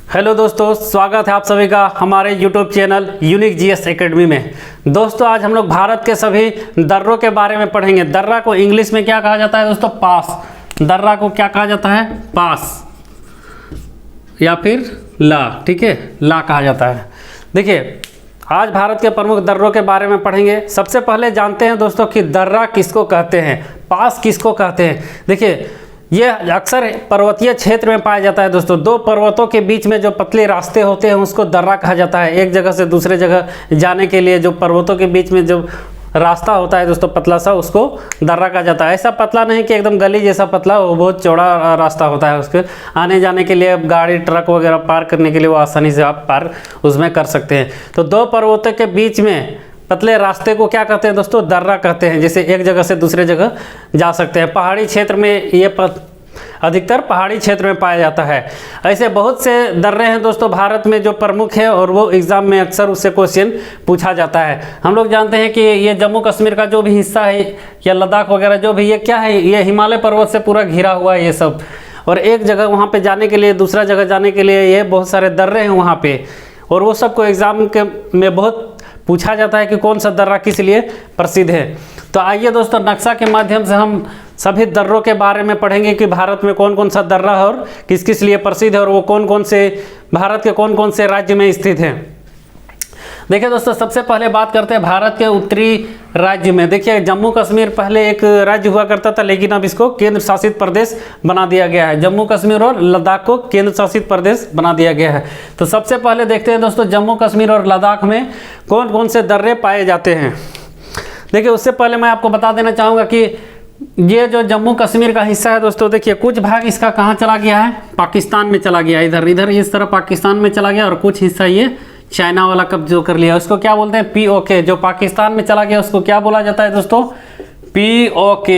Hello दोस्तों, स्वागत है आप सभी का हमारे YouTube channel unique GS academy में। दोस्तों आज हम लोग भारत के सभी दर्रों के बारे में पढ़ेंगे। दर्रा को इंग्लिश में क्या कहा जाता है दोस्तों? पास। दर्रा को क्या कहा जाता है? पास या फिर ला। ठीक है, ला कहा जाता है। देखिए आज भारत के प्रमुख दर्रों के बारे में पढ़ेंगे। सबसे पहले जानते हैं दोस्तों कि दर्रा किसको कहते हैं, पास किसको कहते हैं। देखिए ये अक्सर पर्वतीय क्षेत्र में पाया जाता है दोस्तों। दो पर्वतों के बीच में जो पतले रास्ते होते हैं उसको दर्रा कहा जाता है। एक जगह से दूसरे जगह जाने के लिए जो पर्वतों के बीच में जो रास्ता होता है दोस्तों, पतला सा, उसको दर्रा कहा जाता है। ऐसा पतला नहीं कि एकदम गली जैसा पतला, वो बहुत चौड़ा रास्ता होता है। उसके आने जाने के लिए गाड़ी ट्रक वगैरह पार करने के लिए वो आसानी से आप पार उसमें कर सकते हैं। तो दो पर्वतों के बीच में पतले रास्ते को क्या कहते हैं दोस्तों? दर्रा कहते हैं। जैसे एक जगह से दूसरे जगह जा सकते हैं। पहाड़ी क्षेत्र में ये अधिकतर पहाड़ी क्षेत्र में पाया जाता है। ऐसे बहुत से दर्रे हैं दोस्तों भारत में जो प्रमुख है और वो एग्ज़ाम में अक्सर उससे क्वेश्चन पूछा जाता है। हम लोग जानते हैं कि ये जम्मू कश्मीर का जो भी हिस्सा है या लद्दाख वगैरह जो भी, ये क्या है? ये हिमालय पर्वत से पूरा घिरा हुआ है ये सब। और एक जगह वहाँ पे जाने के लिए, दूसरा जगह जाने के लिए ये बहुत सारे दर्रे हैं वहाँ पे। और वो सबको एग्ज़ाम के में बहुत पूछा जाता है कि कौन सा दर्रा किस लिए प्रसिद्ध है। तो आइए दोस्तों नक्शा के माध्यम से हम सभी दर्रों के बारे में पढ़ेंगे कि भारत में कौन कौन सा दर्रा है और किस किस लिए प्रसिद्ध है और वो कौन कौन से भारत के कौन कौन से राज्य में स्थित हैं। देखिए दोस्तों सबसे पहले बात करते हैं भारत के उत्तरी राज्य में। देखिए जम्मू कश्मीर पहले एक राज्य हुआ करता था, लेकिन अब इसको केंद्र शासित प्रदेश बना दिया गया है। जम्मू कश्मीर और लद्दाख को केंद्र शासित प्रदेश बना दिया गया है। तो सबसे पहले देखते हैं दोस्तों जम्मू कश्मीर और लद्दाख में कौन कौन से दर्रे पाए जाते हैं। देखिए उससे पहले मैं आपको बता देना चाहूँगा कि ये जो जम्मू कश्मीर का हिस्सा है दोस्तों, देखिए कुछ भाग इसका कहाँ चला गया है? पाकिस्तान में चला गया। इधर इधर इस तरह पाकिस्तान में चला गया और कुछ हिस्सा ये चाइना वाला कब्जा कर लिया। उसको क्या बोलते हैं? POK। जो पाकिस्तान में चला गया उसको क्या बोला जाता है दोस्तों? POK,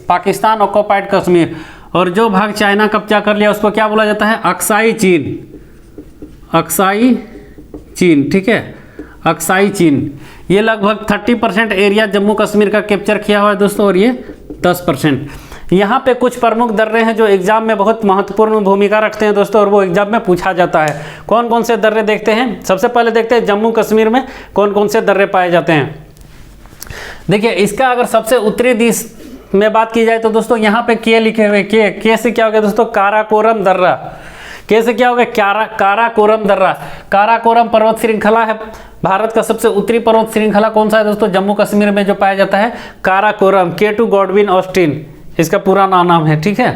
Pakistan occupied Kashmir. और जो भाग चाइना कब्जा कर लिया उसको क्या बोला जाता है? अक्साई चीन। अक्साई चीन, ठीक है, अक्साई चीन। ये लगभग 30% एरिया जम्मू कश्मीर का कैप्चर किया हुआ है दोस्तों, और ये 10%। यहाँ पे कुछ प्रमुख दर्रे हैं जो एग्जाम में बहुत महत्वपूर्ण भूमिका रखते हैं दोस्तों, और वो एग्जाम में पूछा जाता है। कौन कौन से दर्रे देखते हैं? सबसे पहले देखते हैं जम्मू कश्मीर में कौन कौन से दर्रे पाए जाते हैं। देखिए इसका अगर सबसे उत्तरी दिश में बात की जाए तो दोस्तों यहाँ पे के लिखे हुए, के से क्या हो गया दोस्तों? काराकोरम दर्रा। कैसे क्या हो गया? काराकोरम दर्रा। काराकोरम पर्वत श्रृंखला है। भारत का सबसे उत्तरी पर्वत श्रृंखला कौन सा है दोस्तों? जम्मू कश्मीर में जो पाया जाता है काराकोरम। K2 गॉडविन ऑस्टिन इसका पूरा नाम है, ठीक है।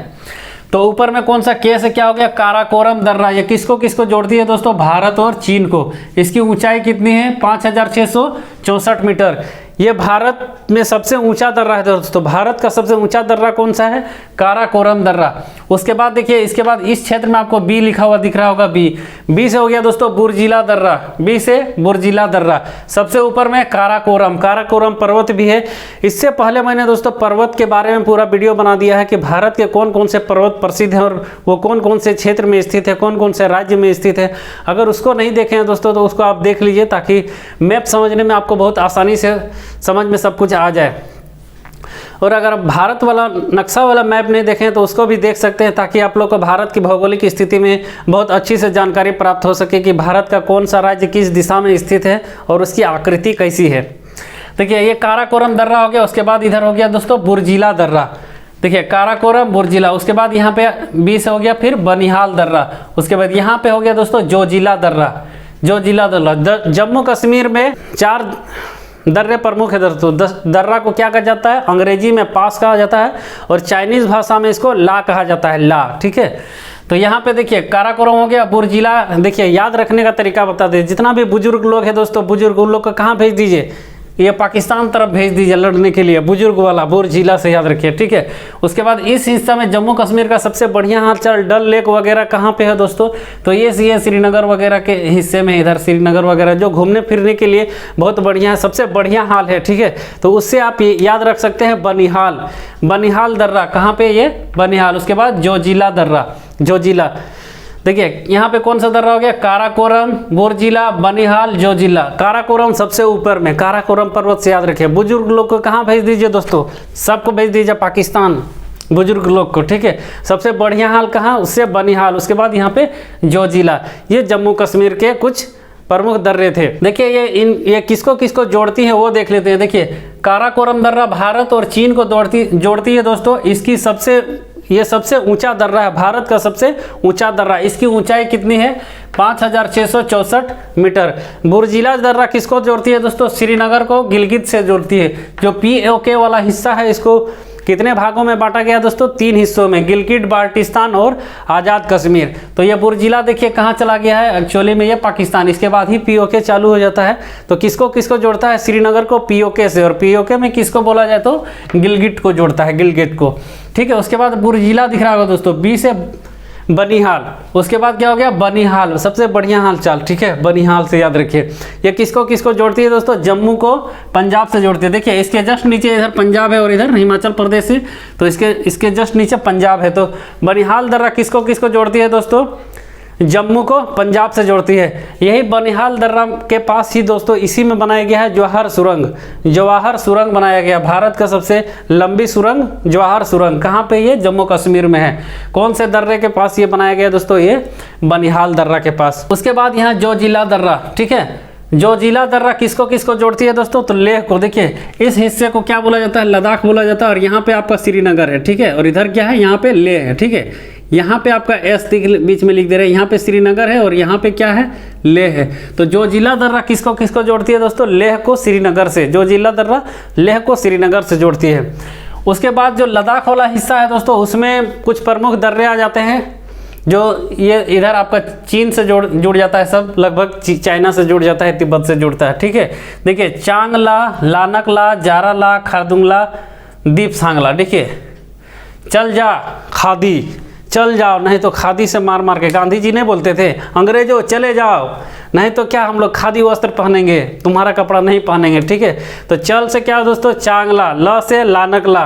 तो ऊपर में कौन सा के से क्या हो गया? काराकोरम दर्रा। ये किसको किसको जोड़ती है दोस्तों? भारत और चीन को। इसकी ऊंचाई कितनी है? 5664 मीटर। ये भारत में सबसे ऊंचा दर्रा है दोस्तों। भारत का सबसे ऊंचा दर्रा कौन सा है? काराकोरम दर्रा। उसके बाद देखिए इसके बाद इस क्षेत्र में आपको बी लिखा हुआ दिख रहा होगा। बी से हो गया दोस्तों बुर्जिला दर्रा। बी से बुर्जिला दर्रा। सबसे ऊपर में काराकोरम पर्वत भी है। इससे पहले मैंने दोस्तों पर्वत के बारे में पूरा वीडियो बना दिया है कि भारत के कौन कौन से पर्वत प्रसिद्ध हैं और वो कौन कौन से क्षेत्र में स्थित है, कौन कौन से राज्य में स्थित है। अगर उसको नहीं देखे हैं दोस्तों तो उसको आप देख लीजिए, ताकि मैप समझने में आपको बहुत आसानी से समझ में सब कुछ आ जाए। और अगर आप भारत वाला नक्शा वाला मैप नहीं देखें तो उसको भी देख सकते हैं, ताकि आप लोग को भारत की भौगोलिक स्थिति में बहुत अच्छी से जानकारी प्राप्त हो सके कि भारत का कौन सा राज्य किस दिशा में स्थित है और उसकी आकृति कैसी है। देखिए ये काराकोरम दर्रा हो गया। उसके बाद इधर हो गया दोस्तों बुर्जिला दर्रा। देखिए काराकोरम, बुर्जिला। उसके बाद यहाँ पे बी से हो गया फिर बनिहाल दर्रा। उसके बाद यहाँ पे हो गया दोस्तों जोजिला दर्रा। जम्मू कश्मीर में 4 दर्रे प्रमुख है दोस्तों। दर्रा को क्या कहा जाता है? अंग्रेजी में पास कहा जाता है और चाइनीज भाषा में इसको ला कहा जाता है, ला, ठीक है। तो यहाँ पे देखिए काराकोरम हो गया, बुर्जिला। देखिए याद रखने का तरीका बता दें। जितना भी बुजुर्ग लोग हैं दोस्तों, बुजुर्ग उन लोग को कहाँ भेज दीजिए? ये पाकिस्तान तरफ भेज दीजिए लड़ने के लिए। बुजुर्ग वाला बुर्जिला से याद रखिए, ठीक है। उसके बाद इस हिस्सा में जम्मू कश्मीर का सबसे बढ़िया हालचाल डल लेक वगैरह कहाँ पे है दोस्तों? तो ये श्रीनगर वगैरह के हिस्से में, इधर श्रीनगर वगैरह जो घूमने फिरने के लिए बहुत बढ़िया है, सबसे बढ़िया हाल है, ठीक है। तो उससे आप याद रख सकते हैं बनिहाल दर्रा। कहाँ पे? ये बनिहाल। उसके बाद जोजिला दर्रा, जोजिला। देखिए यहाँ पे कौन सा दर्रा हो गया? काराकोरम, बुर्जिला, बनिहाल, जोजिला। काराकोरम सबसे ऊपर में, काराकोरम पर्वत से याद रखिए। बुजुर्ग लोग को कहाँ भेज दीजिए दोस्तों? सबको भेज दीजिए पाकिस्तान, बुजुर्ग लोग को, ठीक है। सबसे बढ़िया हाल कहाँ, उससे बनिहाल, उसके बाद यहाँ पे जोजिला। ये जम्मू कश्मीर के कुछ प्रमुख दर्रे थे। देखिए ये किसको किसको जोड़ती है वो देख लेते हैं। देखिए काराकोरम दर्रा भारत और चीन को जोड़ती है दोस्तों। इसकी ये सबसे ऊंचा दर्रा है, भारत का सबसे ऊंचा दर्रा। इसकी ऊंचाई कितनी है, 5664 मीटर। बुर्जिला दर्रा किसको जोड़ती है दोस्तों, श्रीनगर को गिलगित से जोड़ती है। जो POK वाला हिस्सा है इसको कितने भागों में बांटा गया दोस्तों, 3 हिस्सों में, गिलगिट बाल्टिस्तान और आज़ाद कश्मीर। तो ये बुर्जिला देखिए कहाँ चला गया है, एक्चुअली में ये पाकिस्तान। इसके बाद ही POK चालू हो जाता है। तो किसको किसको जोड़ता है, श्रीनगर को POK से, और POK में किसको बोला जाए तो गिलगिट को जोड़ता है, गिलगिट को, ठीक है। उसके बाद बुर्जिला दिख रहा होगा दोस्तों, B से बनिहाल। उसके बाद क्या हो गया, बनिहाल, सबसे बढ़िया हाल चाल, ठीक है। बनिहाल से याद रखिए। ये किसको किसको जोड़ती है दोस्तों, जम्मू को पंजाब से जोड़ती है। देखिए इसके जस्ट नीचे इधर पंजाब है और इधर हिमाचल प्रदेश है, तो इसके जस्ट नीचे पंजाब है। तो बनिहाल दर्रा किसको किसको जोड़ती है दोस्तों, जम्मू को पंजाब से जोड़ती है। यही बनिहाल दर्रा के पास ही दोस्तों इसी में बनाया गया है जवाहर सुरंग बनाया गया। भारत का सबसे लंबी सुरंग जवाहर सुरंग कहाँ पे, ये जम्मू कश्मीर में है। कौन से दर्रे के पास ये बनाया गया दोस्तों, ये बनिहाल दर्रा के पास। उसके बाद यहाँ जोजिला दर्रा, ठीक है। जोजिला दर्रा किसको किसको जोड़ती है दोस्तों, तो लेह को। देखिए इस हिस्से को क्या बोला जाता है, लद्दाख बोला जाता है। और यहाँ पे आपका श्रीनगर है, ठीक है। और इधर क्या है, यहाँ पे लेह है, ठीक है। यहाँ पे आपका S बीच में लिख दे रहे हैं, यहाँ पे श्रीनगर है और यहाँ पे क्या है, लेह है। तो जोजिला दर्रा किसको किसको जोड़ती है दोस्तों, लेह को श्रीनगर से। जोजिला दर्रा लेह को श्रीनगर से जोड़ती है। उसके बाद जो लद्दाख वाला हिस्सा है दोस्तों, उसमें कुछ प्रमुख दर्रे आ जाते हैं। जो ये इधर आपका चीन से जुड़ जाता है, सब लगभग चाइना से जुड़ जाता है, तिब्बत से जुड़ता है, ठीक है। देखिए चांगला, लानकला, जाराला, खारदुंगला, दीप सांगला। देखिए चल जा खादी, चल जाओ, नहीं तो खादी से मार मार के, गांधी जी नहीं बोलते थे, अंग्रेजों चले जाओ, नहीं तो क्या हम लोग खादी वस्त्र पहनेंगे, तुम्हारा कपड़ा नहीं पहनेंगे, ठीक है। तो चल से क्या हो दोस्तों, चांगला, ल से लानकला,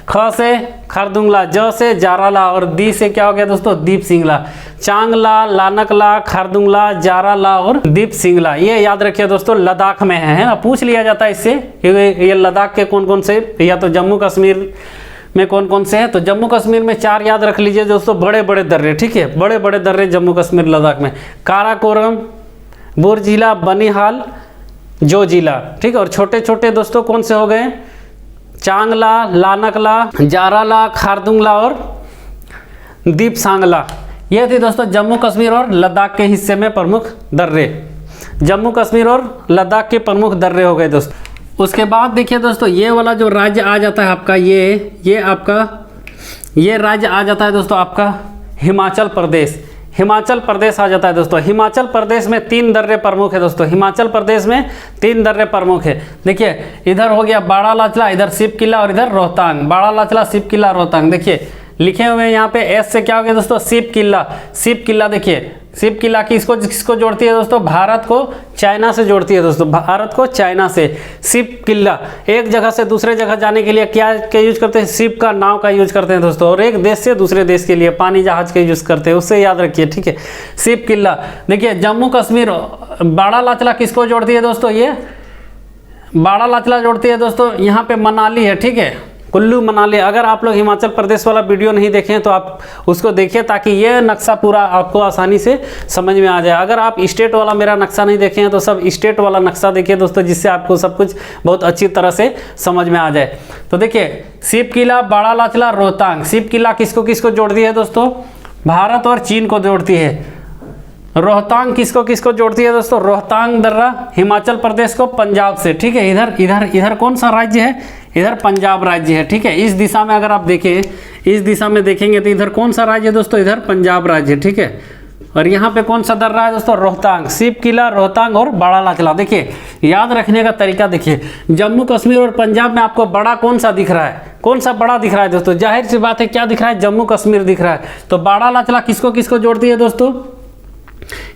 ख से खारदुंगला, ज से जाराला और दी से क्या हो गया दोस्तों, दीप सिंगला। चांगला, लानकला, खारदुंगला, जाराला और दीप सिंगला, ये याद रखिए दोस्तों, लद्दाख में है ना। पूछ लिया जाता है इससे कि ये लद्दाख के कौन कौन से, या तो जम्मू कश्मीर में कौन कौन से हैं। तो जम्मू कश्मीर में 4 याद रख लीजिए दोस्तों, बड़े बड़े दर्रे, ठीक है। बड़े बड़े दर्रे जम्मू कश्मीर लद्दाख में, काराकोरम, बुर्जिला, बनिहाल, जोजिला, ठीक है। और छोटे छोटे दोस्तों कौन से हो गए, चांगला, लानकला, जाराला, खारदुंगला और दीप सांगला। ये थी दोस्तों जम्मू कश्मीर और लद्दाख के हिस्से में प्रमुख दर्रे। जम्मू कश्मीर और लद्दाख के प्रमुख दर्रे हो गए दोस्तों। उसके बाद देखिए दोस्तों, ये वाला जो राज्य आ जाता है आपका, ये राज्य आ जाता है दोस्तों आपका हिमाचल प्रदेश। हिमाचल प्रदेश आ जाता है दोस्तों। हिमाचल प्रदेश में 3 दर्रे प्रमुख है दोस्तों। हिमाचल प्रदेश में 3 दर्रे प्रमुख है। देखिए इधर हो गया बाड़ा लाचला, इधर शिव किला और इधर रोहतांग। बाड़ा लाचला, शिव किला, रोहतांग। देखिए लिखे हुए हैं यहाँ पे, S से क्या हो गया दोस्तों, शिव किला। शिव किला देखिए, शिव किला किसको जोड़ती है दोस्तों, भारत को चाइना से जोड़ती है दोस्तों, भारत को चाइना से। शिव किला, एक जगह से दूसरे जगह जाने के लिए क्या यूज करते हैं, शिप का, नाव का यूज करते हैं दोस्तों। और एक देश से दूसरे देश के लिए पानी जहाज का यूज करते हैं, उससे याद रखिए, ठीक है। शिव किला। देखिए जम्मू कश्मीर, बाड़ा लाचला किसको जोड़ती है दोस्तों, ये बाड़ा लाचला जोड़ती है दोस्तों, यहाँ पे मनाली है, ठीक है, कुल्लू मनाली। अगर आप लोग हिमाचल प्रदेश वाला वीडियो नहीं देखें तो आप उसको देखिए, ताकि ये नक्शा पूरा आपको आसानी से समझ में आ जाए। अगर आप स्टेट वाला मेरा नक्शा नहीं देखे हैं तो सब स्टेट वाला नक्शा देखिए दोस्तों, जिससे आपको सब कुछ बहुत अच्छी तरह से समझ में आ जाए। तो देखिए शिव किला, बाड़ा लाचला, रोहतांग। शिव किला किसको किसको जोड़ती है दोस्तों, भारत और चीन को जोड़ती है। रोहतांग किसको किसको जोड़ती है दोस्तों, रोहतांग दर्रा हिमाचल प्रदेश को पंजाब से, ठीक है। इधर कौन सा राज्य है, इधर पंजाब राज्य है, ठीक है। इस दिशा में अगर आप देखें, इस दिशा में देखेंगे तो इधर कौन सा राज्य है दोस्तों, इधर पंजाब राज्य, ठीक है। और यहाँ पे कौन सा दर्रा है दोस्तों, रोहतांग। शिव किला, रोहतांग और बाड़ा लाचला। देखिए याद रखने का तरीका देखिए, जम्मू कश्मीर और पंजाब में आपको बड़ा कौन सा दिख रहा है, कौन सा बड़ा दिख रहा है दोस्तों, जाहिर सी बात है क्या दिख रहा है, जम्मू कश्मीर दिख रहा है। तो बाड़ा लाचला किसको किसको जोड़ती है दोस्तों,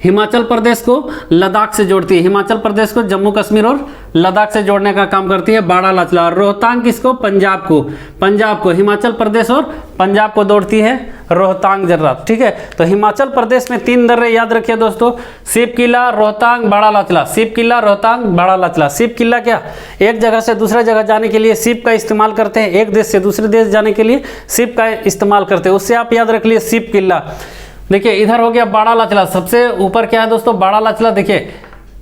हिमाचल प्रदेश को लद्दाख से जोड़ती है। हिमाचल प्रदेश को जम्मू कश्मीर और लद्दाख से जोड़ने का काम करती है बाड़ा लाचला। और रोहतांग किसको, पंजाब को हिमाचल प्रदेश और पंजाब को जोड़ती है रोहतांग दर्रा, ठीक है। तो हिमाचल प्रदेश में 3 दर्रे याद रखिए दोस्तों, शिव किला, रोहतांग, बड़ा लाचला। शिव किला, रोहतांग, बड़ा लाचला। शिव किला क्या, एक जगह से दूसरे जगह जाने के लिए शिप का इस्तेमाल करते हैं, एक देश से दूसरे देश जाने के लिए शिप का इस्तेमाल करते हैं, उससे आप याद रख लिए शिव किला। देखिए इधर हो गया बड़ा लाचला, सबसे ऊपर क्या है दोस्तों, बड़ा लाचला। देखिए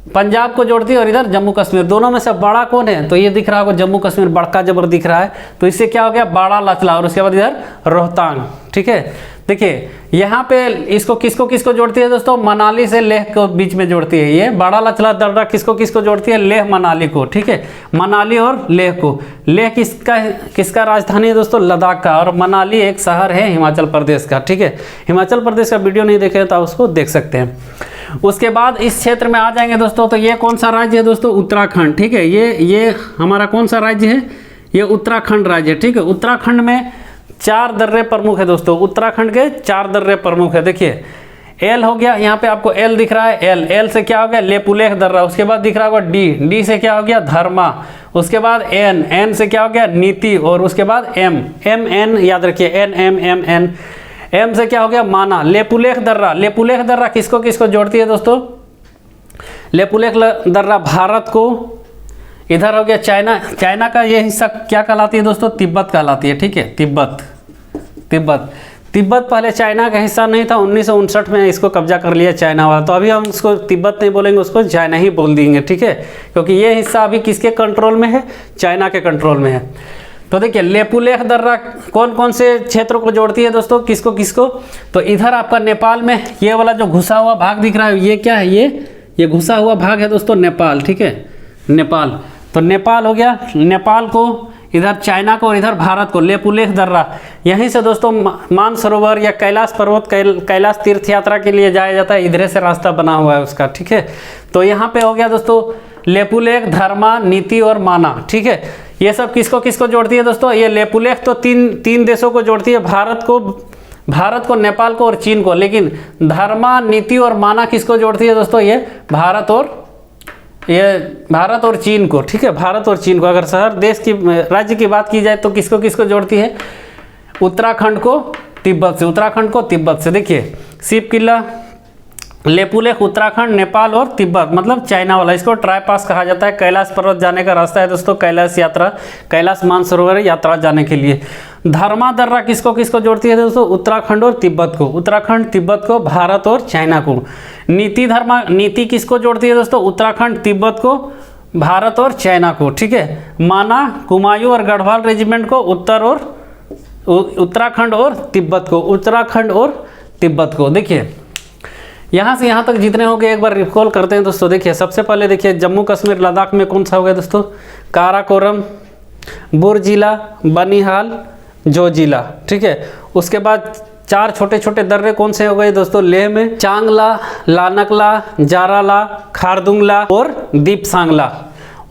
पंजाब को जोड़ती है और इधर जम्मू कश्मीर, दोनों में से बड़ा कौन है, तो ये दिख रहा है जम्मू कश्मीर, बड़का जबर दिख रहा है, तो इससे क्या हो गया बड़ा लाचला। और उसके बाद इधर रोहतांग, ठीक है। देखिए यहाँ पे इसको किसको किसको जोड़ती है दोस्तों, मनाली से लेह को बीच में जोड़ती है। ये बड़ा लाचला दर्रा किसको किसको जोड़ती है, लेह मनाली को, ठीक है, मनाली और लेह को। लेह किसका राजधानी है दोस्तों, लद्दाख का, और मनाली एक शहर है हिमाचल प्रदेश का, ठीक है। हिमाचल प्रदेश का वीडियो नहीं देखे तो आप उसको देख सकते हैं। उसके बाद इस क्षेत्र में आ जाएंगे दोस्तों, तो ये कौन सा राज्य है दोस्तों, उत्तराखंड, ठीक है। ये हमारा कौन सा राज्य है, ये उत्तराखंड राज्य है, ठीक है। उत्तराखंड में 4 दर्रे प्रमुख है दोस्तों, उत्तराखंड के 4 दर्रे प्रमुख है। देखिए एल हो गया, यहाँ पे आपको एल दिख रहा है, एल से क्या हो गया लेपुलेख दर्रा। उसके बाद दिख रहा होगा डी से क्या हो गया धर्मा। उसके बाद एन से क्या हो गया नीति। और उसके बाद एन याद रखिए, एम से क्या हो गया माना। लेपुलेख दर्रा किसको किसको जोड़ती है दोस्तों, लेपुलेख दर्रा भारत को, इधर हो गया चाइना का ये हिस्सा क्या कहलाती है दोस्तों, तिब्बत कहलाती है, ठीक है। तिब्बत पहले चाइना का हिस्सा नहीं था, 1959 में इसको कब्जा कर लिया चाइना वाला, तो अभी हम उसको तिब्बत नहीं बोलेंगे, उसको चाइना ही बोल देंगे, ठीक है, क्योंकि ये हिस्सा अभी किसके कंट्रोल में है, चाइना के कंट्रोल में है। तो देखिए लेपुलेख दर्रा कौन कौन से क्षेत्रों को जोड़ती है दोस्तों, किसको किसको, तो इधर आपका नेपाल में ये वाला जो घुसा हुआ भाग दिख रहा है, ये क्या है, ये घुसा हुआ भाग है दोस्तों नेपाल, ठीक है, नेपाल। तो नेपाल हो गया, नेपाल को, इधर चाइना को और इधर भारत को, लेपुलेख दर्रा। यहीं से दोस्तों मानसरोवर या कैलाश पर्वत, कैलाश तीर्थ यात्रा के लिए जाया जाता है, इधर से रास्ता बना हुआ है उसका, ठीक है। तो यहाँ पे हो गया दोस्तों लेपुलेख, धर्मा, नीति और माना, ठीक है। ये सब किसको किसको जोड़ती है दोस्तों, ये लेपुलेख तो तीन देशों को जोड़ती है, भारत को, नेपाल को और चीन को। लेकिन धर्मा, नीति और माना किसको जोड़ती है दोस्तों, ये भारत और चीन को, ठीक है, भारत और चीन को। अगर शहर देश की राज्य की बात की जाए तो किसको किसको जोड़ती है, उत्तराखंड को तिब्बत से। देखिए शिव किला, लेपुलेख, उत्तराखंड, नेपाल और तिब्बत, मतलब चाइना वाला, इसको ट्राई पास कहा जाता है। कैलाश पर्वत जाने का रास्ता है दोस्तों, कैलाश मानसरोवर यात्रा जाने के लिए। धर्मा दर्रा किसको किसको जोड़ती है दोस्तों, उत्तराखंड और तिब्बत को, भारत और चाइना को। नीति किसको जोड़ती है दोस्तों, उत्तराखंड, तिब्बत को, भारत और चाइना को, ठीक है। माना, कुमायूं और गढ़वाल रेजिमेंट को, उत्तराखंड और तिब्बत को। देखिए यहाँ से यहाँ तक जितने हो गए एक बार रिकॉल करते हैं दोस्तों। देखिए सबसे पहले देखिए जम्मू कश्मीर लद्दाख में कौन सा हो गया दोस्तों, काराकोरम, बुरजिला, बनिहाल, जोजिला, ठीक है। उसके बाद 4 छोटे छोटे दर्रे कौन से हो गए दोस्तों, लेह में चांगला, लानकला, जाराला, खारदुंगला और दीपसांगला।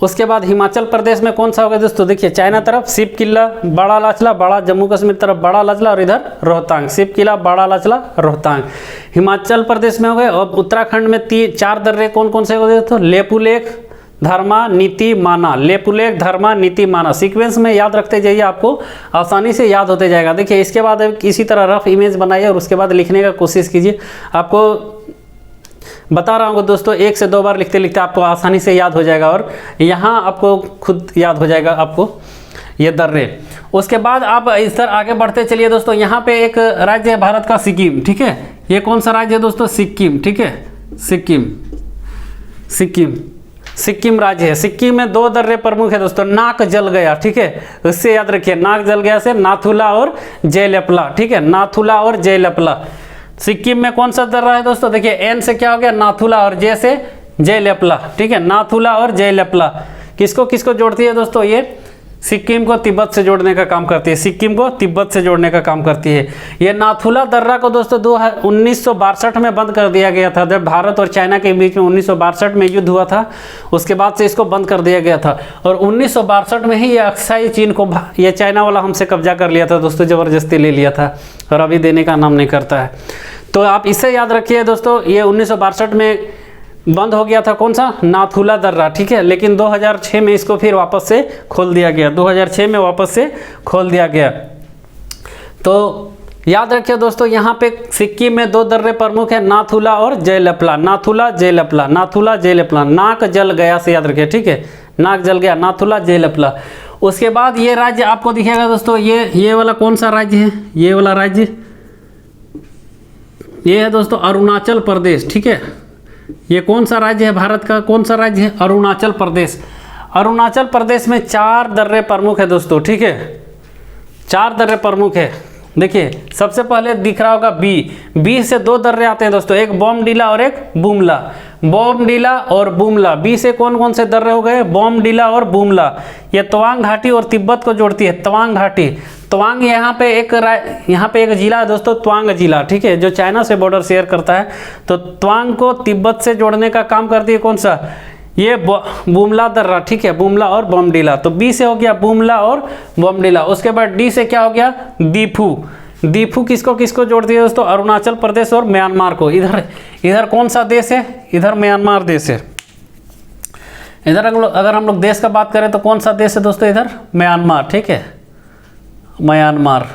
उसके बाद हिमाचल प्रदेश में कौन सा हो गया दोस्तों, देखिए चाइना तरफ शिव किला, बड़ा लाचला, बड़ा जम्मू कश्मीर तरफ बड़ा लाचला और इधर रोहतांग, शिव किला, बड़ा लाचला, रोहतांग हिमाचल प्रदेश में हो गए। और उत्तराखंड में 4 दर्रे कौन कौन से हो गए दोस्तों, लेपुलेख, धर्मा, नीति, माना। लेपुलेख, धर्मा, नीति, माना, सीक्वेंस में याद रखते जाइए, आपको आसानी से याद होते जाएगा। देखिए इसके बाद इसी तरह रफ इमेज बनाइए और उसके बाद लिखने का कोशिश कीजिए। आपको बता रहा हूँ दोस्तों, 1 से 2 बार लिखते लिखते आपको आसानी से याद हो जाएगा और यहाँ आपको खुद याद हो जाएगा आपको ये दर्रे। उसके बाद आप इस तरह आगे बढ़ते चलिए दोस्तों। यहाँ पे एक राज्य है भारत का, सिक्किम, ठीक है। ये कौन सा राज्य है दोस्तों, सिक्किम, ठीक है, सिक्किम राज्य है। सिक्किम में 2 दर्रे प्रमुख है दोस्तों, नाक जल गया, ठीक है, उससे याद रखिए, नाक जल गया से नाथुला और जयलेपला, ठीक है, नाथुला और जयलेपला। सिक्किम में कौन सा दर्रा है दोस्तों, देखिए एन से क्या हो गया नाथुला और जे से जयलेपला, ठीक है, नाथुला और जयलेपला किसको किसको जोड़ती है दोस्तों, ये सिक्किम को तिब्बत से जोड़ने का काम करती है, सिक्किम को तिब्बत से जोड़ने का काम करती है। ये नाथुला दर्रा को दोस्तों 1962 में बंद कर दिया गया था, जब भारत और चाइना के बीच में 1962 में युद्ध हुआ था, उसके बाद से इसको बंद कर दिया गया था। और 1962 में ही ये अक्साई चीन को, ये चाइना वाला हमसे कब्जा कर लिया था दोस्तों, ज़बरदस्ती ले लिया था और अभी देने का नाम नहीं करता है। तो आप इससे याद रखिए दोस्तों, ये 1962 में बंद हो गया था, कौन सा, नाथुला दर्रा, ठीक है। लेकिन 2006 में इसको फिर वापस से खोल दिया गया, 2006 में वापस से खोल दिया गया। तो याद रखिए दोस्तों, यहाँ पे सिक्किम में 2 दर्रे प्रमुख है, नाथुला और जयलपला। नाथुला जयलपला, नाथुला जयलपला। नाक जल गया से याद रखिए, ठीक है, नाक जल गया, नाथुला जयलपला। उसके बाद ये राज्य आपको दिखेगा दोस्तों, ये वाला कौन सा राज्य है, ये वाला राज्य ये है दोस्तों अरुणाचल प्रदेश, ठीक है। ये कौन सा राज्य है, भारत का कौन सा राज्य है, अरुणाचल प्रदेश। अरुणाचल प्रदेश में 4 दर्रे प्रमुख है दोस्तों, ठीक है, 4 दर्रे प्रमुख है। देखिए सबसे पहले दिख रहा होगा बी से 2 दर्रे आते हैं दोस्तों, एक बोमडिला और एक बुमला। बोमडिला और बुमला, बी से कौन कौन से दर्रे हो गए, बोमडिला और बुमला। ये तवांग घाटी और तिब्बत को जोड़ती है, तवांग घाटी। तवांग यहाँ पे एक जिला है दोस्तों, तवांग जिला, ठीक है, जो चाइना से बॉर्डर शेयर करता है। तो तवांग को तिब्बत से जोड़ने का काम करती है कौन सा, ये बुमला दर्रा, ठीक है, बुमला और बोमडिला। तो बी से हो गया बुमला और बोमडिला। उसके बाद डी से क्या हो गया, दीफू। दीफू किसको किसको जोड़ती है दोस्तों, अरुणाचल प्रदेश और म्यांमार को। इधर कौन सा देश है, इधर म्यांमार देश है। इधर अगर हम लोग देश का बात करें तो कौन सा देश है दोस्तों, इधर म्यांमार, ठीक है, म्यांमार।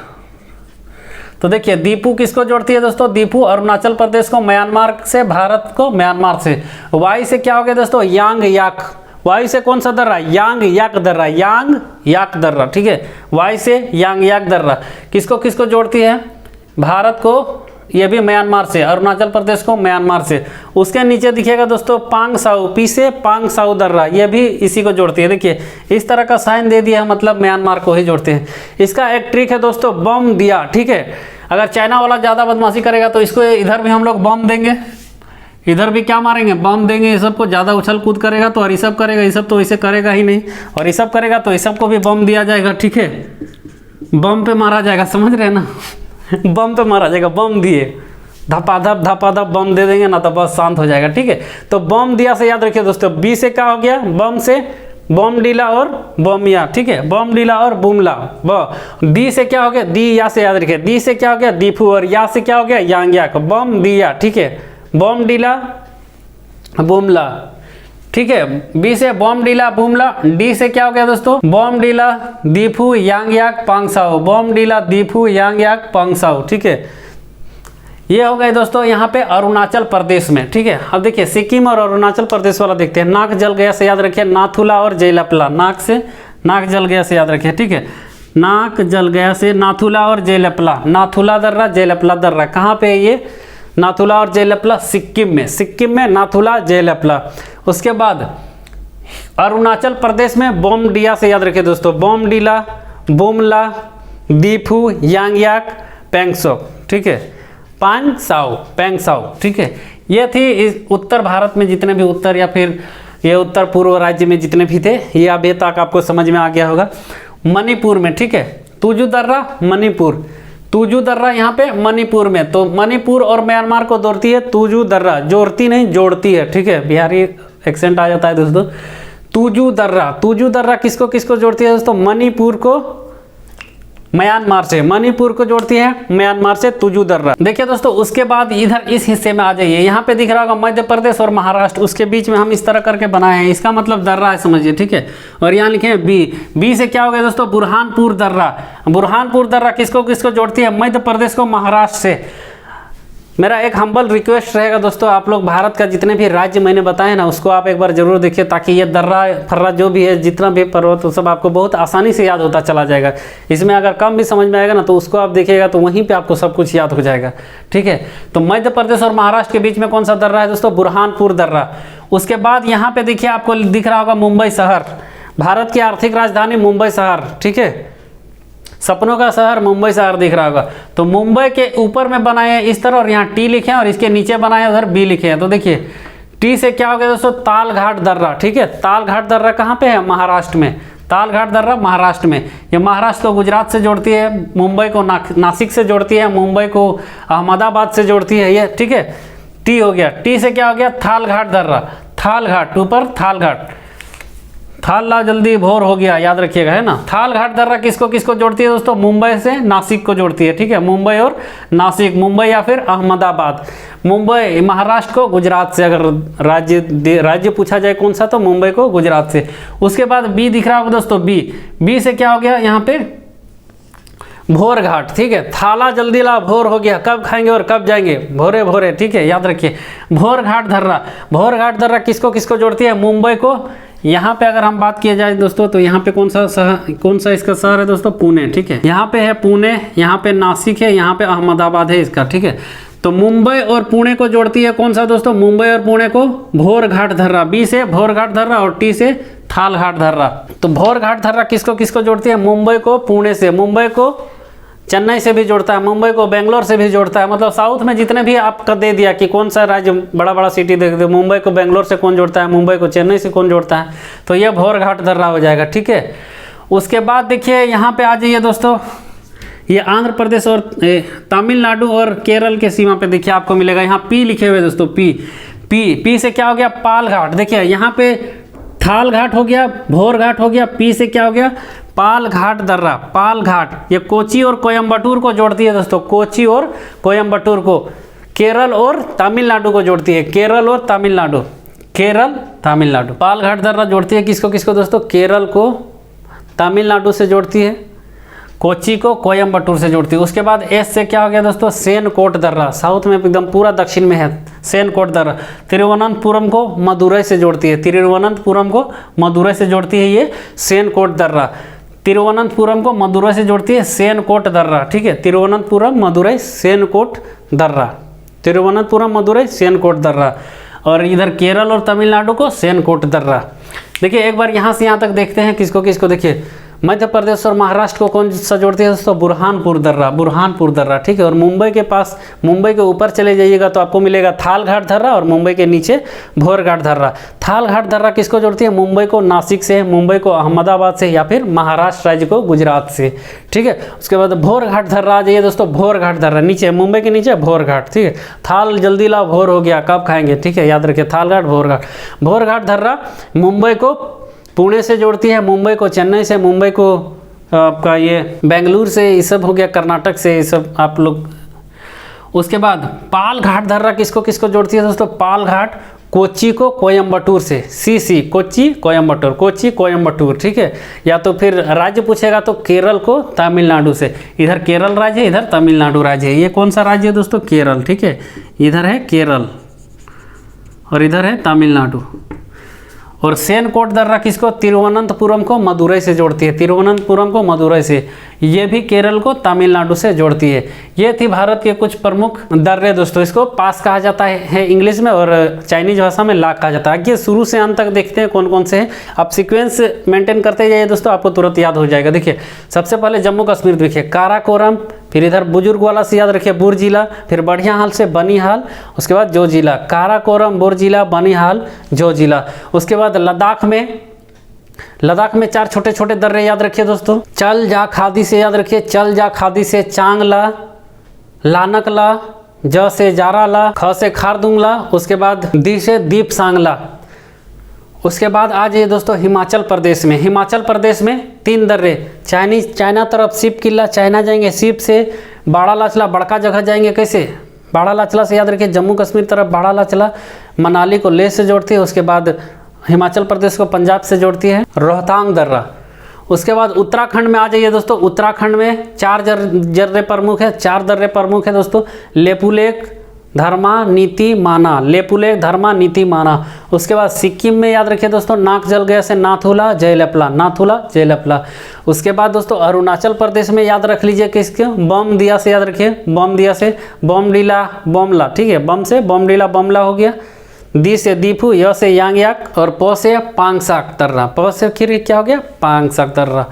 तो देखिए दीफू किसको जोड़ती है दोस्तों, दीफू अरुणाचल प्रदेश को, म्यांमार से भारत को, म्यांमार से। वाई से क्या हो गया दोस्तों, यांग याक। वाई से कौन सा दर्रा, यांग याक दर्रा, यांग याक दर्रा, ठीक है, वाई से यांग याक दर्रा। किसको किसको जोड़ती है, भारत को, ये भी म्यांमार से, अरुणाचल प्रदेश को म्यांमार से। उसके नीचे दिखेगा दोस्तों पांग साउ, पी से पांग साउ दर्रा, ये भी इसी को जोड़ती है। देखिए इस तरह का साइन दे दिया, मतलब म्यांमार को ही जोड़ते हैं। इसका एक ट्रिक है दोस्तों, बम दिया, ठीक है। अगर चाइना वाला ज़्यादा बदमाशी करेगा तो इसको इधर भी हम लोग बम देंगे, इधर भी क्या मारेंगे, बम देंगे। ये सब को ज़्यादा उछल कूद करेगा तो ऋषभ करेगा, ऋषभ तो इसे करेगा ही नहीं, और ऋषभ करेगा तो ऋषभ को भी बम दिया जाएगा, ठीक है, बम पे मारा जाएगा, समझ रहे हैं ना बम पे मारा जाएगा, बम दिए, धपाधप बम दे देंगे ना तो बस शांत हो जाएगा, ठीक है। तो बम दिया से याद रखिए दोस्तों, बी से क्या हो गया, बम से बोमडिला और बोमिया, ठीक है, बोमडिला और बुमला। डी से क्या हो गया, दी या से याद रखिए, डी से क्या हो गया, दीफू, और या से क्या हो गया, यांगयाक। बम दिया, ठीक है, बोमडिला बुमला, ठीक है, बी से बोमडिला बुमला। डी से क्या हो गया दोस्तों, बोमडिला दीफू यांगयाक पांगसाओ, बोमडिला दीफू यांगयाक पांगसाओ, ठीक है। ये हो गए दोस्तों यहाँ पे अरुणाचल प्रदेश में, ठीक है। अब देखिए सिक्किम और अरुणाचल प्रदेश वाला देखते हैं। नाक जल गया से याद रखिए, नाथुला और जयलपला। नाक जल गया से याद रखिए, ठीक है, नाक जल गया से नाथुला और जयलपला। नाथुला दर्रा, जयलपला दर्रा, कहाँ पे है ये, नाथुला और जयलपला सिक्किम में नाथुला जयलपला। उसके बाद अरुणाचल प्रदेश में बोमडिया से याद रखिए दोस्तों, बोमडिला बुमला दीफू यांगयाक पैंगसो, ठीक है, पैंगसाओ, ठीक है। ये थी इस उत्तर भारत में जितने भी उत्तर या फिर ये उत्तर पूर्व राज्य में जितने भी थे, ये अभी तक आपको समझ में आ गया होगा। मणिपुर में, ठीक है, तुजू दर्रा मणिपुर, तुजू दर्रा यहाँ पे मणिपुर में। तो मणिपुर और म्यांमार को जोड़ती है तुजू दर्रा, जोड़ती नहीं जोड़ती है, ठीक है, बिहारी एक्सेंट आ जाता है दोस्तों। तुजू दर्रा किसको किसको जोड़ती है दोस्तों, मणिपुर को म्यांमार से, मणिपुर को जोड़ती है म्यांमार से तुजू दर्रा। देखिए दोस्तों उसके बाद इधर इस हिस्से में आ जाइए, यहाँ पे दिख रहा होगा मध्य प्रदेश और महाराष्ट्र, उसके बीच में हम इस तरह करके बनाए हैं, इसका मतलब दर्रा है समझिए, ठीक है। और यहाँ लिखे हैं बी से क्या हो गया दोस्तों, बुरहानपुर दर्रा किसको किसको जोड़ती है, मध्य प्रदेश को महाराष्ट्र से। मेरा एक हम्बल रिक्वेस्ट रहेगा दोस्तों, आप लोग भारत का जितने भी राज्य मैंने बताए ना उसको आप एक बार जरूर देखिए, ताकि ये दर्रा फर्रा जो भी है जितना भी पर्वत वो सब आपको बहुत आसानी से याद होता चला जाएगा। इसमें अगर कम भी समझ में आएगा ना तो उसको आप देखिएगा तो वहीं पे आपको सब कुछ याद हो जाएगा, ठीक है। तो मध्य प्रदेश और महाराष्ट्र के बीच में कौन सा दर्रा है दोस्तों, बुरहानपुर दर्रा। उसके बाद यहाँ पे देखिए आपको दिख रहा होगा मुंबई शहर, भारत की आर्थिक राजधानी मुंबई शहर, ठीक है, सपनों का शहर मुंबई शहर दिख रहा होगा। तो मुंबई के ऊपर में बनाए हैं इस तरह, और यहाँ टी लिखे हैं, और इसके नीचे बनाए हैं उधर बी लिखे हैं। तो देखिए टी से क्या हो गया दोस्तों, तालघाट दर्रा, ठीक है, तालघाट दर्रा कहाँ पे है, महाराष्ट्र में, तालघाट दर्रा महाराष्ट्र में। ये महाराष्ट्र को गुजरात से जोड़ती है, मुंबई को नासिक से जोड़ती है, मुंबई को अहमदाबाद से जोड़ती है ये, ठीक है। टी हो गया, टी से क्या हो गया, थालघाट दर्रा, थालघाट ऊपर थालघाट, थाल ला जल्दी भोर हो गया, याद रखिएगा, है ना। थालघाट दर्रा किसको किसको जोड़ती है दोस्तों, मुंबई से नासिक को जोड़ती है, ठीक है, मुंबई और नासिक, मुंबई या फिर अहमदाबाद। मुंबई महाराष्ट्र को गुजरात से, अगर राज्य पूछा जाए कौन सा तो मुंबई को गुजरात से। उसके बाद बी दिख रहा होगा दोस्तों, बी से क्या हो गया यहाँ पे, भोर घाट, ठीक है। थाला जल्दी ला भोर हो गया, कब खाएंगे और कब जाएंगे, भोरे भोरे, ठीक है, याद रखिए। भोर घाट दर्रा, भोर घाट दर्रा किसको किसको जोड़ती है, मुंबई को। यहाँ पे अगर हम बात किया जाए दोस्तों तो यहाँ पे कौन सा इसका शहर है दोस्तों, पुणे, ठीक है। यहाँ पे है पुणे, यहाँ पे नासिक है, यहाँ पे अहमदाबाद है इसका, ठीक है। तो मुंबई और पुणे को जोड़ती है कौन सा दोस्तों, मुंबई और पुणे को भोर घाट दर्रा, बी से भोर घाट दर्रा और टी से थाल घाट दर्रा। तो भोर घाट दर्रा किसको किसको जोड़ती है, मुंबई को पुणे से, मुंबई को चेन्नई से भी जोड़ता है, मुंबई को बेंगलोर से भी जोड़ता है। मतलब साउथ में जितने भी आपका दे दिया कि कौन सा राज्य बड़ा बड़ा सिटी देख दो, मुंबई को बेंगलोर से कौन जोड़ता है, मुंबई को चेन्नई से कौन जोड़ता है, तो ये भोर घाट दर्रा हो जाएगा, ठीक है। उसके बाद देखिए यहाँ पे आ जाइए दोस्तों, ये आंध्र प्रदेश और तमिलनाडु और केरल के सीमा पे देखिए आपको मिलेगा, यहाँ पी लिखे हुए दोस्तों, पी से क्या हो गया, पाल घाट। देखिए यहाँ पे थाल घाट हो गया, भोर घाट हो गया, पी से क्या हो गया, पाल घाट दर्रा, पाल घाट। ये कोची और कोयम्बटूर को जोड़ती है दोस्तों, कोची और कोयम्बटूर को, केरल और तमिलनाडु को जोड़ती है, केरल और तमिलनाडु, केरल तमिलनाडु। पाल घाट दर्रा जोड़ती है किसको किसको दोस्तों, केरल को तमिलनाडु से जोड़ती है, कोची को कोयम्बटूर से जोड़ती है। उसके बाद एस से क्या हो गया दोस्तों, सेनकोट दर्रा, साउथ में एकदम पूरा दक्षिण में है सेनकोट दर्रा। तिरुवनंतपुरम को मदुरई से जोड़ती है, तिरुवनंतपुरम को मदुरई से जोड़ती है ये सेनकोट दर्रा, तिरुवनंतपुरम को मदुरई से जोड़ती है सेनकोट दर्रा, ठीक है। तिरुवनंतपुरम मदुरई सेनकोट दर्रा, तिरुवनंतपुरम मदुरई सेनकोट दर्रा। और इधर केरल और तमिलनाडु को सेनकोट दर्रा। देखिए एक बार यहाँ से यहाँ तक देखते हैं किसको किसको। देखिए मध्य प्रदेश और महाराष्ट्र को कौन सा जोड़ती है दोस्तों, बुरहानपुर दर्रा, बुरहानपुर दर्रा, ठीक है। और मुंबई के पास, मुंबई के ऊपर चले जाइएगा तो आपको मिलेगा थाल घाट दर्रा और मुंबई के नीचे भोर घाट दर्रा। थाल घाट दर्रा किसको जोड़ती है, मुंबई को नासिक से, मुंबई को अहमदाबाद से, या फिर महाराष्ट्र राज्य को गुजरात से, ठीक है। उसके बाद भोर घाट दर्रा आ जाइए दोस्तों, भोर घाट दर्रा नीचे, मुंबई के नीचे भोर घाट, ठीक है। थाल जल्दी ला भोर हो गया, कब खाएंगे, ठीक है, याद रखिए, थाल घाट भोर घाट। भोर घाट दर्रा मुंबई को पुणे से जोड़ती है, मुंबई को चेन्नई से, मुंबई को आपका ये बेंगलुरु से, ये सब हो गया कर्नाटक से, ये सब आप लोग। उसके बाद पाल घाट दर्रा किसको किसको जोड़ती है दोस्तों, पाल घाट कोच्चि को कोयम्बटूर से, सी कोच्चि कोयम्बटूर, कोच्चि कोयम्बटूर, ठीक है। या तो फिर राज्य पूछेगा तो केरल को तमिलनाडु से, इधर केरल राज्य है, इधर तमिलनाडु राज्य है। ये कौन सा राज्य है दोस्तों, केरल, ठीक है, इधर है केरल और इधर है तमिलनाडु। और सेनकोट दर्रा किसको, तिरुवनंतपुरम को मदुरई से जोड़ती है, तिरुवनंतपुरम को मदुरई से, ये भी केरल को तमिलनाडु से जोड़ती है। ये थी भारत के कुछ प्रमुख दर्रे दोस्तों। इसको पास कहा जाता है इंग्लिश में और चाइनीज भाषा में लाक कहा जाता है। आगे शुरू से अंत तक देखते हैं कौन कौन से हैं, आप सीक्वेंस मेंटेन करते जाइए दोस्तों, आपको तुरंत याद हो जाएगा। देखिए सबसे पहले जम्मू कश्मीर देखिए, काराकोरम, फिर इधर बुजुर्ग वाला से याद रखिए बुर जिला, फिर बढ़िया हाल से बनिहाल, उसके बाद जो जिला, काराकोरम, बुर जिला, बनिहाल, जो जिला। उसके बाद लद्दाख में 4 छोटे छोटे दर्रे याद रखिए दोस्तों। चल जा खादी से याद रखिए, चल जा खादी से चांगला, लानकला, ज से जाराला, ख से खारदुंगला, उसके बाद दी से दीप सांगला। उसके बाद आ जाइए दोस्तों हिमाचल प्रदेश में। हिमाचल प्रदेश में 3 दर्रे, चाइना तरफ सिप किला, चाइना जाएंगे सिप से, बाड़ा लाचला, बड़का जगह जाएंगे कैसे, बाड़ा लाचला से याद रखिए, जम्मू कश्मीर तरफ बाड़ा लाचला, मनाली को लेह से जोड़ती है। उसके बाद हिमाचल प्रदेश को पंजाब से जोड़ती है रोहतांग दर्रा। उसके बाद उत्तराखंड में आ जाइए दोस्तों। उत्तराखंड में 4 दर्रे प्रमुख है, 4 दर्रे प्रमुख है दोस्तों, लेपुलेख, धर्मा, नीति, माना, लेपुलेख, धर्मा, नीति, माना। उसके बाद सिक्किम में याद रखिए दोस्तों, नाक जल गया से नाथुला, जयलपला, नाथुला, जयलपला। उसके बाद दोस्तों अरुणाचल प्रदेश में याद रख लीजिए किसके, बम दिया से याद रखिए, बम दिया से बमडीला, बमला, ठीक है, बम से बमडीला, बमला हो गया। दी से दीपू, य से यांगयाक और प से पांगसाक दर्रा, प से फिर क्या हो गया, पांगसाक दर्रा।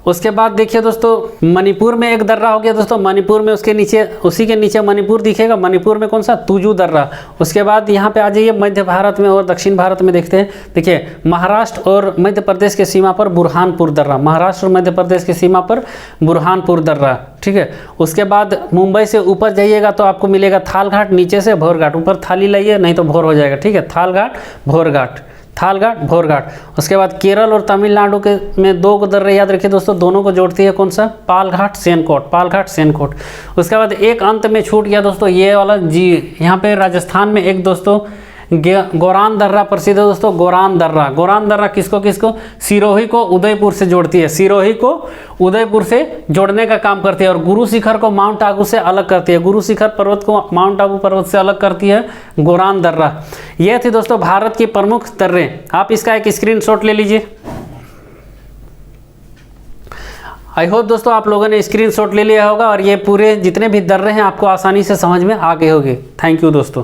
उसके बाद देखिए दोस्तों मणिपुर में एक दर्रा हो गया दोस्तों, मणिपुर में उसके नीचे, उसी के नीचे मणिपुर दिखेगा, मणिपुर में कौन सा, तुजू दर्रा। उसके बाद यहाँ पे आ जाइए मध्य भारत में और दक्षिण भारत में देखते हैं। देखिए महाराष्ट्र और मध्य प्रदेश के सीमा पर बुरहानपुर दर्रा, महाराष्ट्र और मध्य प्रदेश की सीमा पर बुरहानपुर दर्रा, ठीक है। उसके बाद मुंबई से ऊपर जाइएगा तो आपको मिलेगा थाल घाट, नीचे से भोर घाट, ऊपर थाली लाइए नहीं तो भोर हो जाएगा, ठीक है, थाल घाट भोर घाट, थाल घाट भोर घाट। उसके बाद केरल और तमिलनाडु के में 2 दर्रे याद रखिए दोस्तों, दोनों को जोड़ती है कौन सा, पाल घाट सेनकोट, पाल घाट सेनकोट। उसके बाद एक अंत में छूट गया दोस्तों ये वाला जी, यहाँ पे राजस्थान में एक दोस्तों गोरान दर्रा प्रसिद्ध है दोस्तों, गोरान दर्रा। गोरान दर्रा किसको किसको, सिरोही को उदयपुर से जोड़ती है, सिरोही को उदयपुर से जोड़ने का काम करती है। और गुरु शिखर को माउंट आबू से अलग करती है, गुरु शिखर पर्वत को माउंट आबू पर्वत से अलग करती है गोरान दर्रा। यह थी दोस्तों भारत की प्रमुख दर्रे। आप इसका एक स्क्रीनशॉट ले लीजिए। आई होप दोस्तों आप लोगों ने स्क्रीनशॉट ले लिया होगा और ये पूरे जितने भी दर्रे हैं आपको आसानी से समझ में आ गए होंगे। थैंक यू दोस्तों।